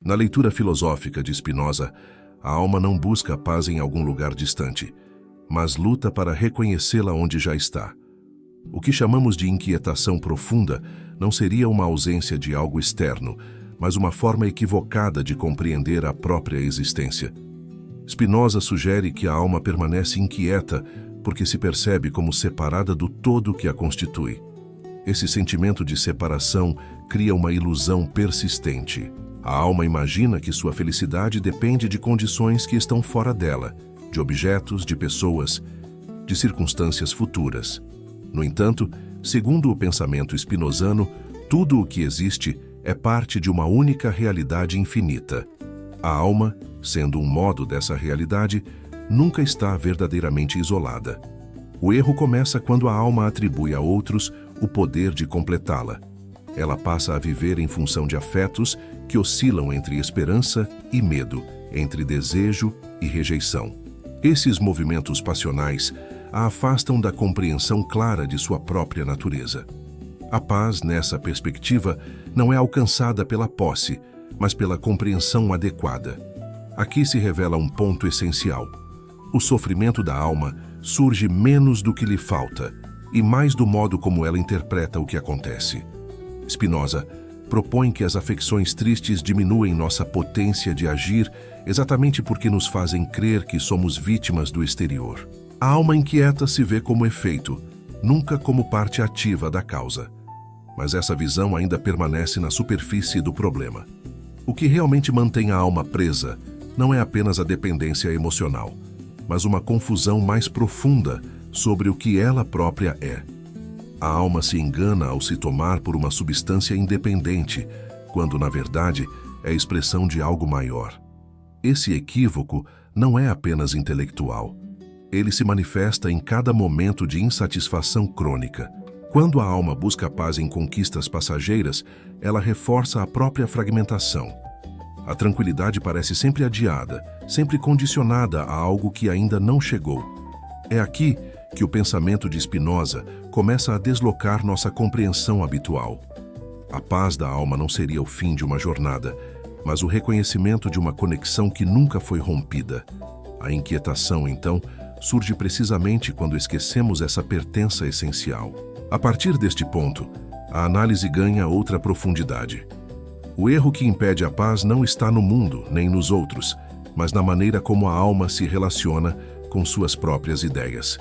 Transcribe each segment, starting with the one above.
Na leitura filosófica de Spinoza, a alma não busca a paz em algum lugar distante, mas luta para reconhecê-la onde já está. O que chamamos de inquietação profunda não seria uma ausência de algo externo, mas uma forma equivocada de compreender a própria existência. Spinoza sugere que a alma permanece inquieta porque se percebe como separada do todo que a constitui. Esse sentimento de separação cria uma ilusão persistente. A alma imagina que sua felicidade depende de condições que estão fora dela, de objetos, de pessoas, de circunstâncias futuras. No entanto, segundo o pensamento spinozano, tudo o que existe é parte de uma única realidade infinita. A alma, sendo um modo dessa realidade, nunca está verdadeiramente isolada. O erro começa quando a alma atribui a outros o poder de completá-la. Ela passa a viver em função de afetos que oscilam entre esperança e medo, entre desejo e rejeição. Esses movimentos passionais a afastam da compreensão clara de sua própria natureza. A paz, nessa perspectiva, não é alcançada pela posse, mas pela compreensão adequada. Aqui se revela um ponto essencial. O sofrimento da alma surge menos do que lhe falta e mais do modo como ela interpreta o que acontece. Spinoza propõe que as afecções tristes diminuem nossa potência de agir exatamente porque nos fazem crer que somos vítimas do exterior. A alma inquieta se vê como efeito, nunca como parte ativa da causa. Mas essa visão ainda permanece na superfície do problema. O que realmente mantém a alma presa não é apenas a dependência emocional, mas uma confusão mais profunda sobre o que ela própria é. A alma se engana ao se tomar por uma substância independente, quando, na verdade, é expressão de algo maior. Esse equívoco não é apenas intelectual. Ele se manifesta em cada momento de insatisfação crônica. Quando a alma busca a paz em conquistas passageiras, ela reforça a própria fragmentação. A tranquilidade parece sempre adiada, sempre condicionada a algo que ainda não chegou. É aqui que o pensamento de Spinoza começa a deslocar nossa compreensão habitual. A paz da alma não seria o fim de uma jornada, mas o reconhecimento de uma conexão que nunca foi rompida. A inquietação, então, surge precisamente quando esquecemos essa pertença essencial. A partir deste ponto, a análise ganha outra profundidade. O erro que impede a paz não está no mundo, nem nos outros, mas na maneira como a alma se relaciona com suas próprias ideias.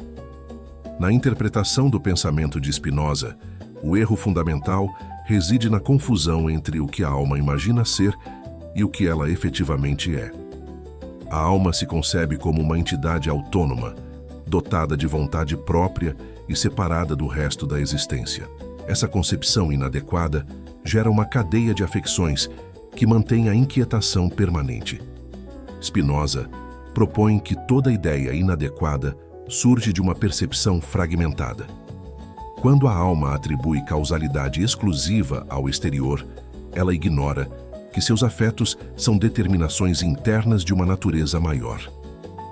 Na interpretação do pensamento de Spinoza, o erro fundamental reside na confusão entre o que a alma imagina ser e o que ela efetivamente é. A alma se concebe como uma entidade autônoma, dotada de vontade própria e separada do resto da existência. Essa concepção inadequada gera uma cadeia de afecções que mantém a inquietação permanente. Spinoza propõe que toda ideia inadequada surge de uma percepção fragmentada. Quando a alma atribui causalidade exclusiva ao exterior, ela ignora que seus afetos são determinações internas de uma natureza maior.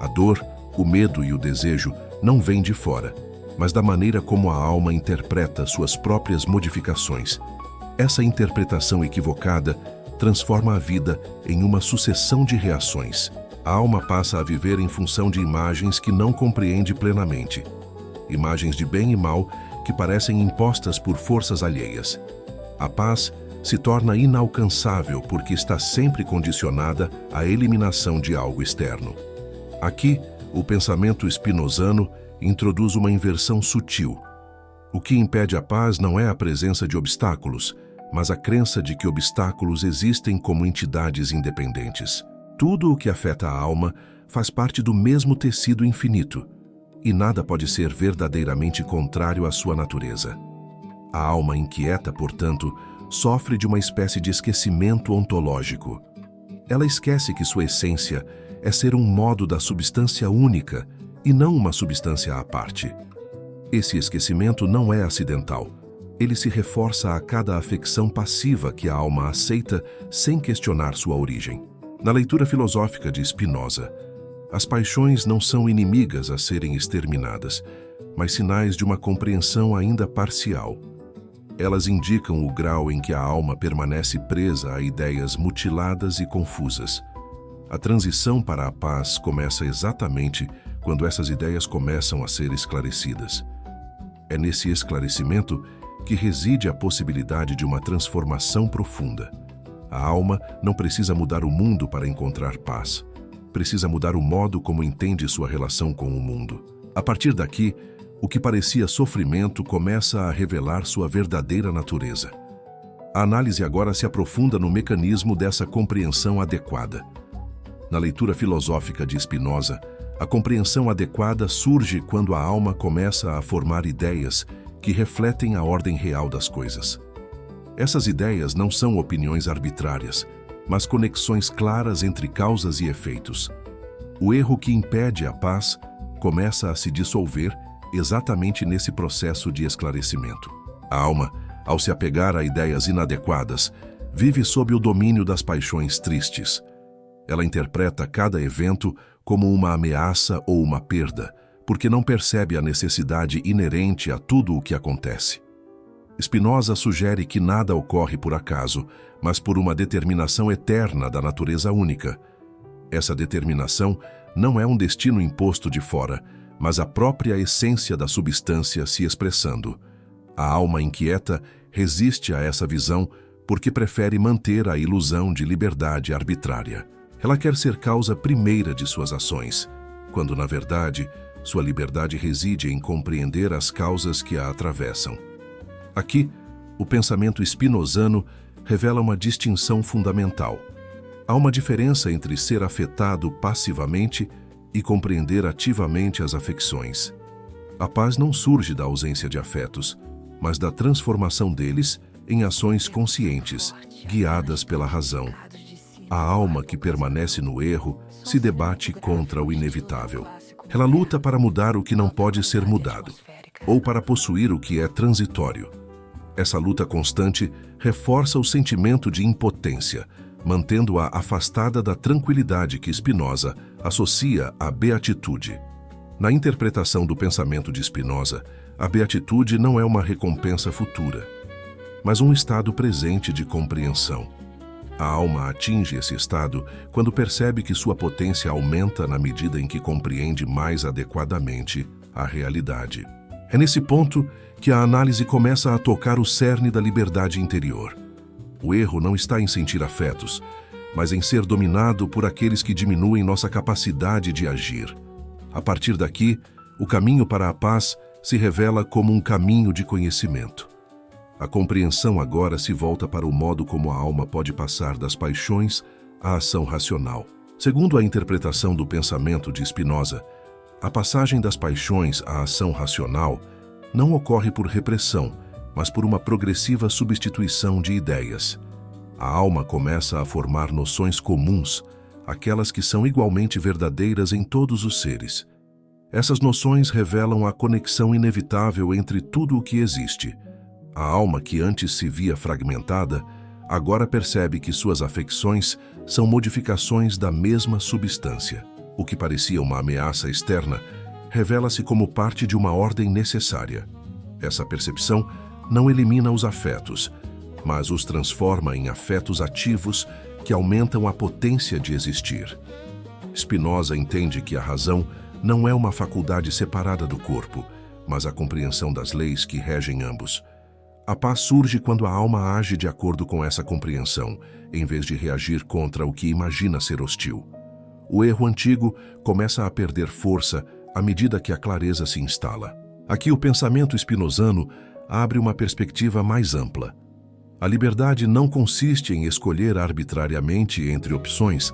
A dor, o medo e o desejo não vêm de fora, mas da maneira como a alma interpreta suas próprias modificações. Essa interpretação equivocada transforma a vida em uma sucessão de reações. A alma passa a viver em função de imagens que não compreende plenamente. Imagens de bem e mal que parecem impostas por forças alheias. A paz se torna inalcançável porque está sempre condicionada à eliminação de algo externo. Aqui, o pensamento spinozano introduz uma inversão sutil. O que impede a paz não é a presença de obstáculos, mas a crença de que obstáculos existem como entidades independentes. Tudo o que afeta a alma faz parte do mesmo tecido infinito, e nada pode ser verdadeiramente contrário à sua natureza. A alma inquieta, portanto, sofre de uma espécie de esquecimento ontológico. Ela esquece que sua essência é ser um modo da substância única e não uma substância à parte. Esse esquecimento não é acidental. Ele se reforça a cada afecção passiva que a alma aceita sem questionar sua origem. Na leitura filosófica de Spinoza, as paixões não são inimigas a serem exterminadas, mas sinais de uma compreensão ainda parcial. Elas indicam o grau em que a alma permanece presa a ideias mutiladas e confusas. A transição para a paz começa exatamente quando essas ideias começam a ser esclarecidas. É nesse esclarecimento que reside a possibilidade de uma transformação profunda. A alma não precisa mudar o mundo para encontrar paz. Precisa mudar o modo como entende sua relação com o mundo. A partir daqui, o que parecia sofrimento começa a revelar sua verdadeira natureza. A análise agora se aprofunda no mecanismo dessa compreensão adequada. Na leitura filosófica de Spinoza, a compreensão adequada surge quando a alma começa a formar ideias que refletem a ordem real das coisas. Essas ideias não são opiniões arbitrárias, mas conexões claras entre causas e efeitos. O erro que impede a paz começa a se dissolver exatamente nesse processo de esclarecimento. A alma, ao se apegar a ideias inadequadas, vive sob o domínio das paixões tristes. Ela interpreta cada evento como uma ameaça ou uma perda, porque não percebe a necessidade inerente a tudo o que acontece. Spinoza sugere que nada ocorre por acaso, mas por uma determinação eterna da natureza única. Essa determinação não é um destino imposto de fora, mas a própria essência da substância se expressando. A alma inquieta resiste a essa visão porque prefere manter a ilusão de liberdade arbitrária. Ela quer ser causa primeira de suas ações, quando, na verdade, sua liberdade reside em compreender as causas que a atravessam. Aqui, o pensamento spinozano revela uma distinção fundamental. Há uma diferença entre ser afetado passivamente e compreender ativamente as afecções. A paz não surge da ausência de afetos, mas da transformação deles em ações conscientes, guiadas pela razão. A alma que permanece no erro se debate contra o inevitável. Ela luta para mudar o que não pode ser mudado, ou para possuir o que é transitório. Essa luta constante reforça o sentimento de impotência, mantendo-a afastada da tranquilidade que Spinoza associa à beatitude. Na interpretação do pensamento de Spinoza, a beatitude não é uma recompensa futura, mas um estado presente de compreensão. A alma atinge esse estado quando percebe que sua potência aumenta na medida em que compreende mais adequadamente a realidade. É nesse ponto que a análise começa a tocar o cerne da liberdade interior. O erro não está em sentir afetos, mas em ser dominado por aqueles que diminuem nossa capacidade de agir. A partir daqui, o caminho para a paz se revela como um caminho de conhecimento. A compreensão agora se volta para o modo como a alma pode passar das paixões à ação racional. Segundo a interpretação do pensamento de Spinoza, a passagem das paixões à ação racional não ocorre por repressão, mas por uma progressiva substituição de ideias. A alma começa a formar noções comuns, aquelas que são igualmente verdadeiras em todos os seres. Essas noções revelam a conexão inevitável entre tudo o que existe. A alma que antes se via fragmentada, agora percebe que suas afecções são modificações da mesma substância. O que parecia uma ameaça externa revela-se como parte de uma ordem necessária. Essa percepção não elimina os afetos, mas os transforma em afetos ativos que aumentam a potência de existir. Spinoza entende que a razão não é uma faculdade separada do corpo, mas a compreensão das leis que regem ambos. A paz surge quando a alma age de acordo com essa compreensão, em vez de reagir contra o que imagina ser hostil. O erro antigo começa a perder força à medida que a clareza se instala. Aqui o pensamento spinozano abre uma perspectiva mais ampla. A liberdade não consiste em escolher arbitrariamente entre opções,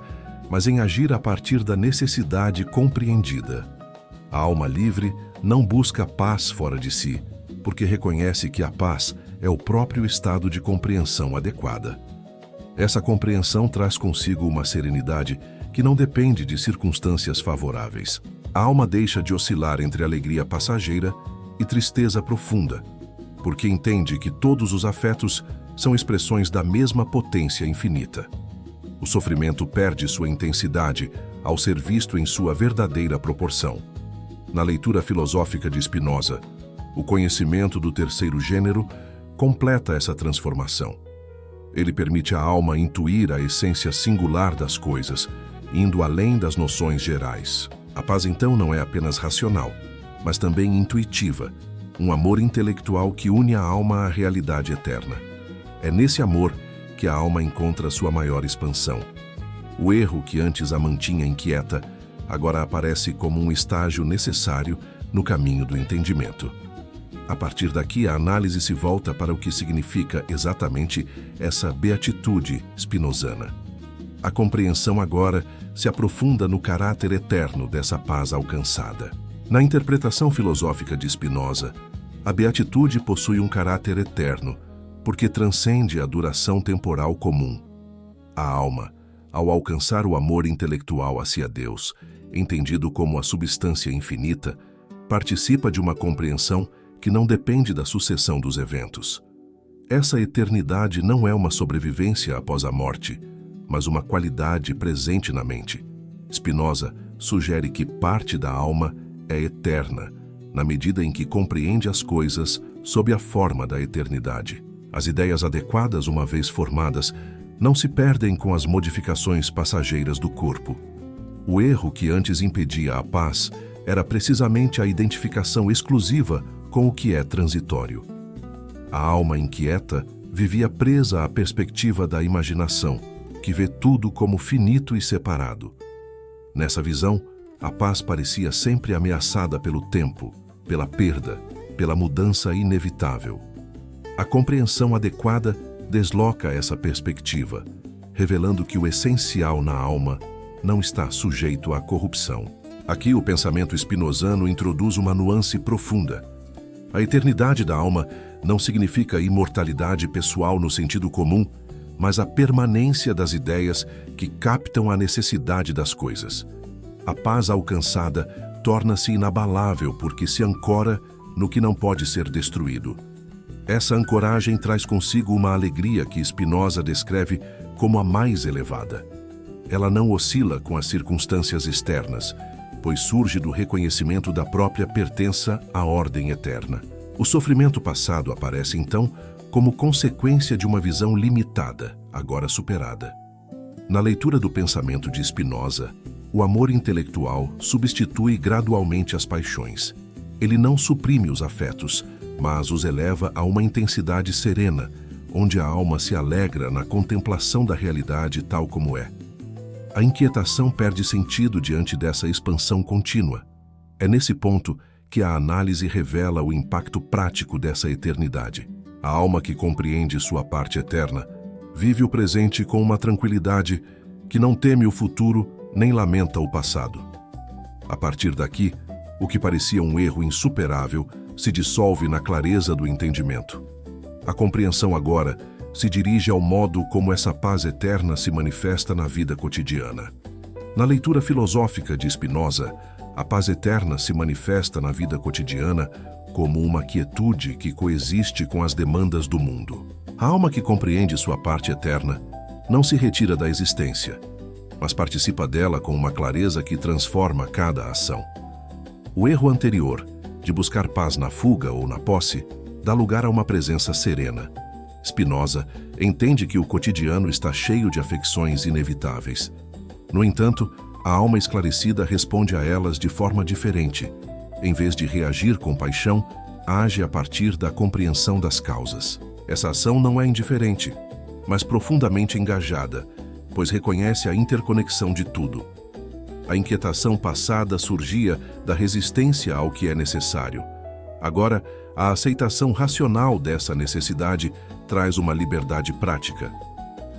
mas em agir a partir da necessidade compreendida. A alma livre não busca paz fora de si, porque reconhece que a paz é o próprio estado de compreensão adequada. Essa compreensão traz consigo uma serenidade que não depende de circunstâncias favoráveis. A alma deixa de oscilar entre alegria passageira e tristeza profunda, porque entende que todos os afetos são expressões da mesma potência infinita. O sofrimento perde sua intensidade ao ser visto em sua verdadeira proporção. Na leitura filosófica de Spinoza, o conhecimento do terceiro gênero completa essa transformação. Ele permite à alma intuir a essência singular das coisas, indo além das noções gerais. A paz, então, não é apenas racional, mas também intuitiva, um amor intelectual que une a alma à realidade eterna. É nesse amor que a alma encontra sua maior expansão. O erro que antes a mantinha inquieta, agora aparece como um estágio necessário no caminho do entendimento. A partir daqui, a análise se volta para o que significa exatamente essa beatitude spinozana. A compreensão agora se aprofunda no caráter eterno dessa paz alcançada. Na interpretação filosófica de Spinoza, a beatitude possui um caráter eterno, porque transcende a duração temporal comum. A alma, ao alcançar o amor intelectual hacia Deus, entendido como a substância infinita, participa de uma compreensão que não depende da sucessão dos eventos. Essa eternidade não é uma sobrevivência após a morte, mas uma qualidade presente na mente. Spinoza sugere que parte da alma é eterna, na medida em que compreende as coisas sob a forma da eternidade. As ideias adequadas, uma vez formadas, não se perdem com as modificações passageiras do corpo. O erro que antes impedia a paz era precisamente a identificação exclusiva com o que é transitório. A alma inquieta vivia presa à perspectiva da imaginação, que vê tudo como finito e separado. Nessa visão, a paz parecia sempre ameaçada pelo tempo, pela perda, pela mudança inevitável. A compreensão adequada desloca essa perspectiva, revelando que o essencial na alma não está sujeito à corrupção. Aqui o pensamento spinozano introduz uma nuance profunda. A eternidade da alma não significa imortalidade pessoal no sentido comum, mas a permanência das ideias que captam a necessidade das coisas. A paz alcançada torna-se inabalável porque se ancora no que não pode ser destruído. Essa ancoragem traz consigo uma alegria que Spinoza descreve como a mais elevada. Ela não oscila com as circunstâncias externas, pois surge do reconhecimento da própria pertença à ordem eterna. O sofrimento passado aparece, então, como consequência de uma visão limitada, agora superada. Na leitura do pensamento de Spinoza, o amor intelectual substitui gradualmente as paixões. Ele não suprime os afetos, mas os eleva a uma intensidade serena, onde a alma se alegra na contemplação da realidade tal como é. A inquietação perde sentido diante dessa expansão contínua. É nesse ponto que a análise revela o impacto prático dessa eternidade. A alma que compreende sua parte eterna vive o presente com uma tranquilidade que não teme o futuro nem lamenta o passado. A partir daqui, o que parecia um erro insuperável se dissolve na clareza do entendimento. A compreensão agora se dirige ao modo como essa paz eterna se manifesta na vida cotidiana. Na leitura filosófica de Spinoza, a paz eterna se manifesta na vida cotidiana como uma quietude que coexiste com as demandas do mundo. A alma que compreende sua parte eterna não se retira da existência, mas participa dela com uma clareza que transforma cada ação. O erro anterior, de buscar paz na fuga ou na posse, dá lugar a uma presença serena. Spinoza entende que o cotidiano está cheio de afecções inevitáveis. No entanto, a alma esclarecida responde a elas de forma diferente. Em vez de reagir com paixão, age a partir da compreensão das causas. Essa ação não é indiferente, mas profundamente engajada, pois reconhece a interconexão de tudo. A inquietação passada surgia da resistência ao que é necessário. Agora, a aceitação racional dessa necessidade traz uma liberdade prática.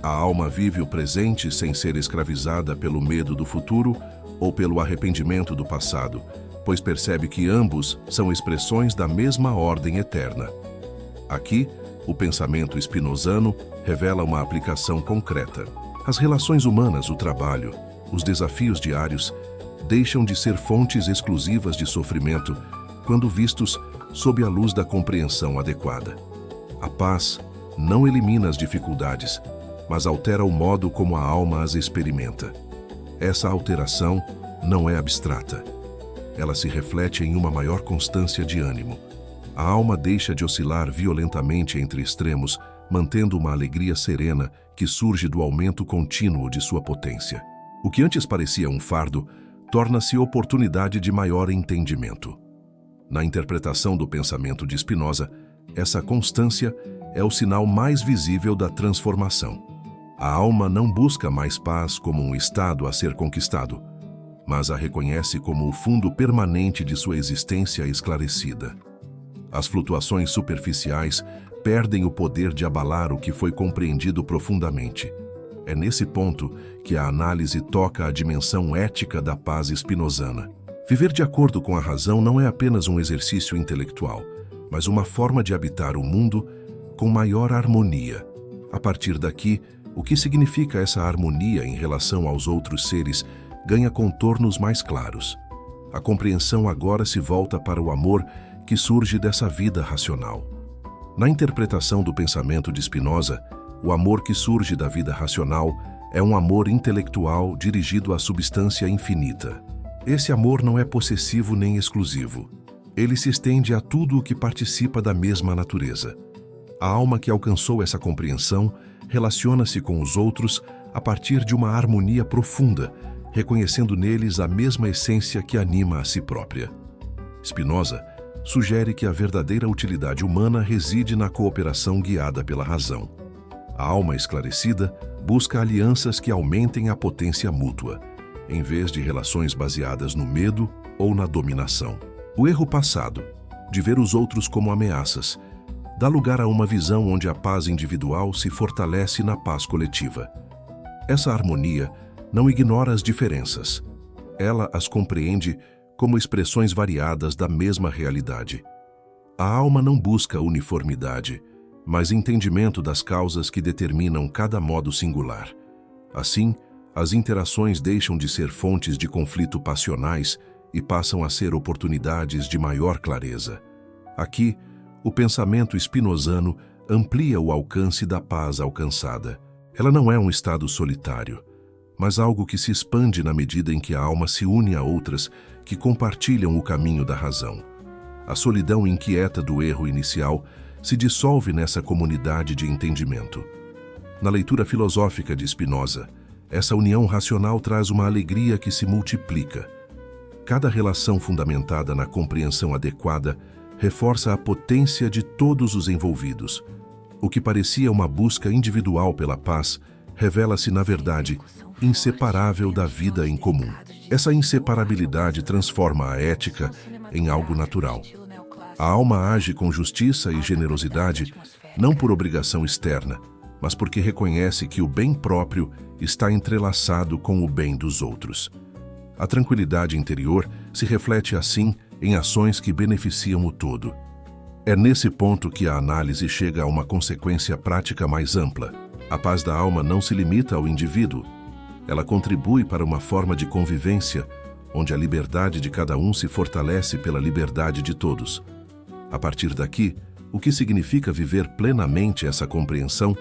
A alma vive o presente sem ser escravizada pelo medo do futuro ou pelo arrependimento do passado, pois percebe que ambos são expressões da mesma ordem eterna. Aqui, o pensamento spinozano revela uma aplicação concreta. As relações humanas, o trabalho, os desafios diários deixam de ser fontes exclusivas de sofrimento quando vistos sob a luz da compreensão adequada. A paz não elimina as dificuldades, mas altera o modo como a alma as experimenta. Essa alteração não é abstrata. Ela se reflete em uma maior constância de ânimo. A alma deixa de oscilar violentamente entre extremos, mantendo uma alegria serena que surge do aumento contínuo de sua potência. O que antes parecia um fardo, torna-se oportunidade de maior entendimento. Na interpretação do pensamento de Spinoza, essa constância é o sinal mais visível da transformação. A alma não busca mais paz como um estado a ser conquistado, mas a reconhece como o fundo permanente de sua existência esclarecida. As flutuações superficiais perdem o poder de abalar o que foi compreendido profundamente. É nesse ponto que a análise toca a dimensão ética da paz spinozana. Viver de acordo com a razão não é apenas um exercício intelectual, mas uma forma de habitar o mundo com maior harmonia. A partir daqui, o que significa essa harmonia em relação aos outros seres ganha contornos mais claros. A compreensão agora se volta para o amor que surge dessa vida racional. Na interpretação do pensamento de Spinoza, o amor que surge da vida racional é um amor intelectual dirigido à substância infinita. Esse amor não é possessivo nem exclusivo. Ele se estende a tudo o que participa da mesma natureza. A alma que alcançou essa compreensão relaciona-se com os outros a partir de uma harmonia profunda, reconhecendo neles a mesma essência que anima a si própria. Spinoza sugere que a verdadeira utilidade humana reside na cooperação guiada pela razão. A alma esclarecida busca alianças que aumentem a potência mútua, em vez de relações baseadas no medo ou na dominação. O erro passado, de ver os outros como ameaças, dá lugar a uma visão onde a paz individual se fortalece na paz coletiva. Essa harmonia não ignora as diferenças. Ela as compreende como expressões variadas da mesma realidade. A alma não busca uniformidade, mas entendimento das causas que determinam cada modo singular. Assim, as interações deixam de ser fontes de conflito passionais e passam a ser oportunidades de maior clareza. Aqui, o pensamento spinozano amplia o alcance da paz alcançada. Ela não é um estado solitário, mas algo que se expande na medida em que a alma se une a outras que compartilham o caminho da razão. A solidão inquieta do erro inicial se dissolve nessa comunidade de entendimento. Na leitura filosófica de Spinoza, essa união racional traz uma alegria que se multiplica. Cada relação fundamentada na compreensão adequada reforça a potência de todos os envolvidos. O que parecia uma busca individual pela paz revela-se, na verdade, inseparável da vida em comum. Essa inseparabilidade transforma a ética em algo natural. A alma age com justiça e generosidade não por obrigação externa, mas porque reconhece que o bem próprio está entrelaçado com o bem dos outros. A tranquilidade interior se reflete assim em ações que beneficiam o todo. É nesse ponto que a análise chega a uma consequência prática mais ampla. A paz da alma não se limita ao indivíduo. Ela contribui para uma forma de convivência, onde a liberdade de cada um se fortalece pela liberdade de todos. A partir daqui, o que significa viver plenamente essa compreensão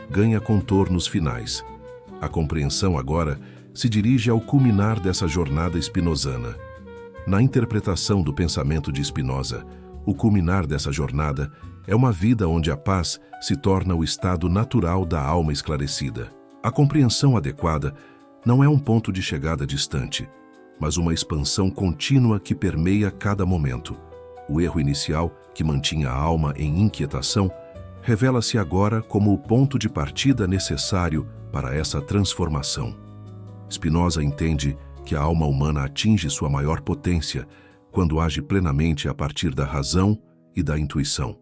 ganha contornos finais. A compreensão agora se dirige ao culminar dessa jornada spinozana. Na interpretação do pensamento de Spinoza, o culminar dessa jornada é uma vida onde a paz se torna o estado natural da alma esclarecida. A compreensão adequada não é um ponto de chegada distante, mas uma expansão contínua que permeia cada momento. O erro inicial, que mantinha a alma em inquietação, revela-se agora como o ponto de partida necessário para essa transformação. Spinoza entende que a alma humana atinge sua maior potência quando age plenamente a partir da razão e da intuição.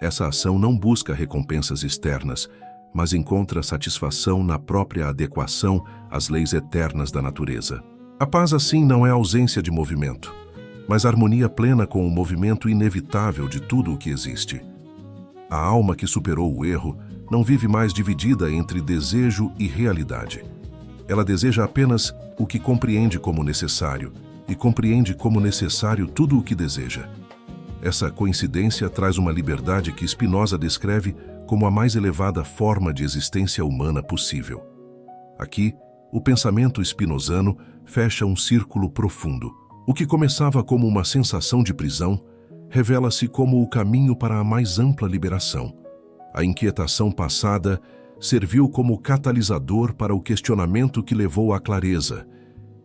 Essa ação não busca recompensas externas, mas encontra satisfação na própria adequação às leis eternas da natureza. A paz, assim, não é ausência de movimento, mas harmonia plena com o movimento inevitável de tudo o que existe. A alma que superou o erro não vive mais dividida entre desejo e realidade. Ela deseja apenas o que compreende como necessário e compreende como necessário tudo o que deseja. Essa coincidência traz uma liberdade que Spinoza descreve como a mais elevada forma de existência humana possível. Aqui, o pensamento spinozano fecha um círculo profundo. O que começava como uma sensação de prisão revela-se como o caminho para a mais ampla liberação. A inquietação passada serviu como catalisador para o questionamento que levou à clareza,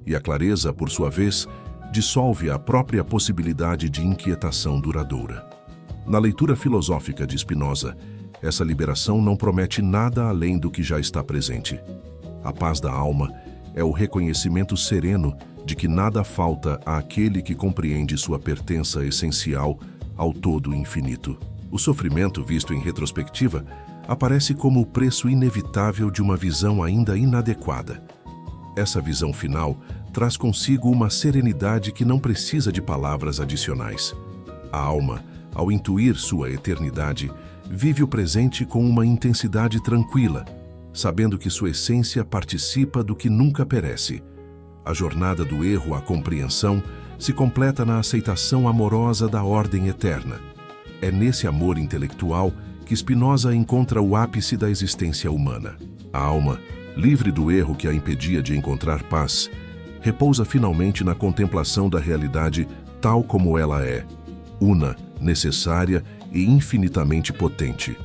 e a clareza, por sua vez, dissolve a própria possibilidade de inquietação duradoura. Na leitura filosófica de Spinoza, essa liberação não promete nada além do que já está presente. A paz da alma é o reconhecimento sereno de que nada falta àquele que compreende sua pertença essencial ao todo infinito. O sofrimento, visto em retrospectiva, aparece como o preço inevitável de uma visão ainda inadequada. Essa visão final traz consigo uma serenidade que não precisa de palavras adicionais. A alma, ao intuir sua eternidade, vive o presente com uma intensidade tranquila, sabendo que sua essência participa do que nunca perece. A jornada do erro à compreensão se completa na aceitação amorosa da ordem eterna. É nesse amor intelectual que Spinoza encontra o ápice da existência humana. A alma, livre do erro que a impedia de encontrar paz, repousa finalmente na contemplação da realidade tal como ela é, una, necessária e infinitamente potente.